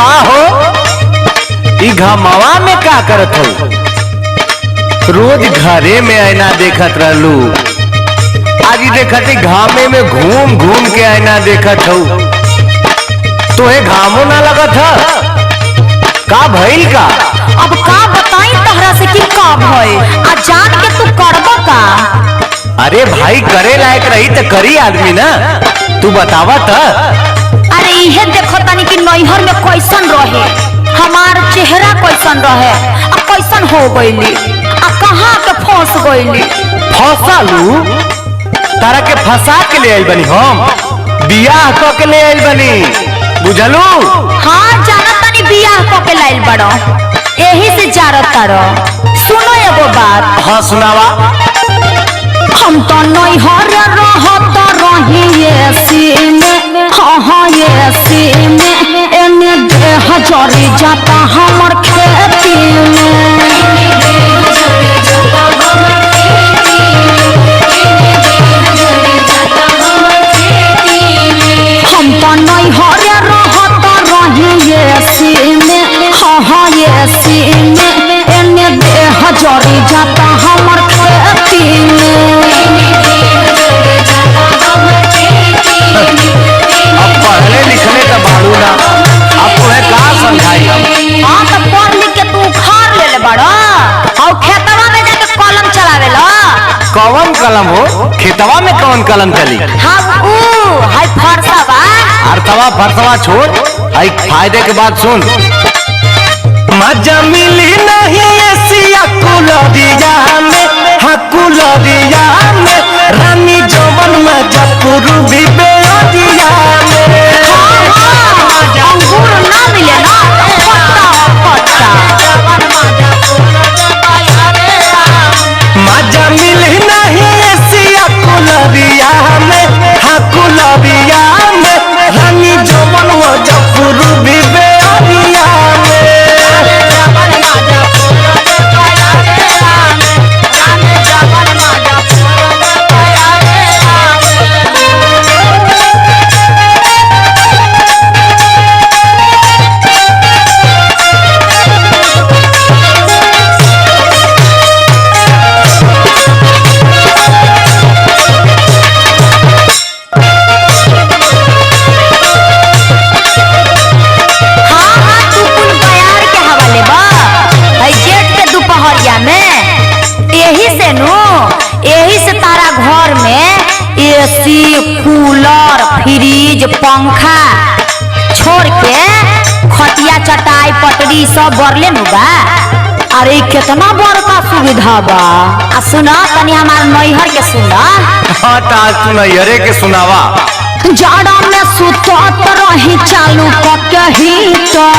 का हो ई घमावा में का करत हो? रोज घरे में आईना देखत रहलू, आज देखती घामे में घूम घूम के आईना देखत हो। तोहे घामो ना लगत है? का भइल का? अब का बताई तहरा से कि का भइल, आ जान के तू करबो का? अरे भाई करे लायक रही तो करी आदमी ना, तू बतावा त। अरे इहे देखो तनी कि नैहर में कैसन रहे, हमार चेहरा कैसन रहे, आ कैसन हो गईली, आ कहाँ के फंस गईली। फंसालू? तारा के फंसा के ले आइल बनी हम, बियाह क के ले आइल बनी, बुझलू? हाँ जाना तनी बियाह क के लाइल बड़ो, यही से जारत तारो। सुनो एगो बात। हाँ सुनावा। हम तो नैहर रहत रही एसी में, हाँ एसी में, एने देह जरी जाता हमर खेती में। हम तो नैहर रहत रही एसी में, हाँ एसी में, एने देह जरी जाता हमर खेती में। अब पढ़ने लिखने का बाड़ू ना, अब तुम्हें कहाँ समझाई हम? हाँ तो पढ़ लिख के तू उखाड़ ले बड़ा, और खेतवा में जाके कलम चलावे ला। कौन कलम हो? खेतवा में कौन कलम चली? हाँ हाय फरसवा। अर्थवा फरसवा छोड़, आई फायदे के बाद सुन। मजा मिली नहीं एसिया कुलरिया में, हाँ कुलरिया में, रानी जवन मजा पूर्वी बेअरिया में। अंगूर ना मिले ना पत्ता मजा मिली नहीं एसिया कुलरिया में, हाँ कुलरिया में, रानी जवन मजा पूर्वी बेअरिया में। कूलर फ्रिज पंखा छोड़ के खटिया चटाई पटरी सब बरले नु बा। अरे कितना बड़का सुविधा बा। आ सुना तनी हमार नैहर के सुना। हाँ तू नैहरे के सुनावा। जाड़ा में सुतत रही चालू कके हीटर,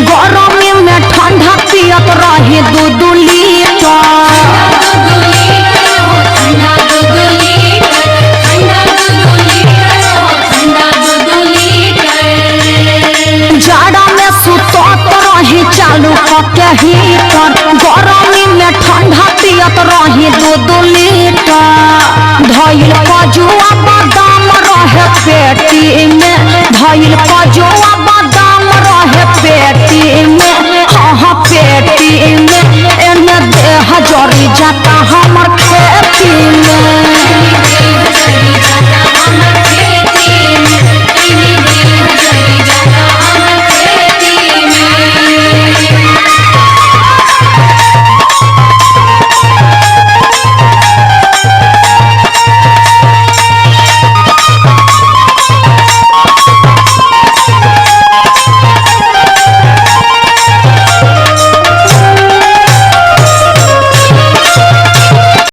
गरमी में ठंडा पियत रही 2-2 लीटर। जाड़ा में सुतत रही चालू कके हीटर, गरमी में ठंडा पियत रही 2-2 लीटर। धइल कजुआ बादाम रहे पेटी में, धइल कजुआ बादाम रहे पेटी में।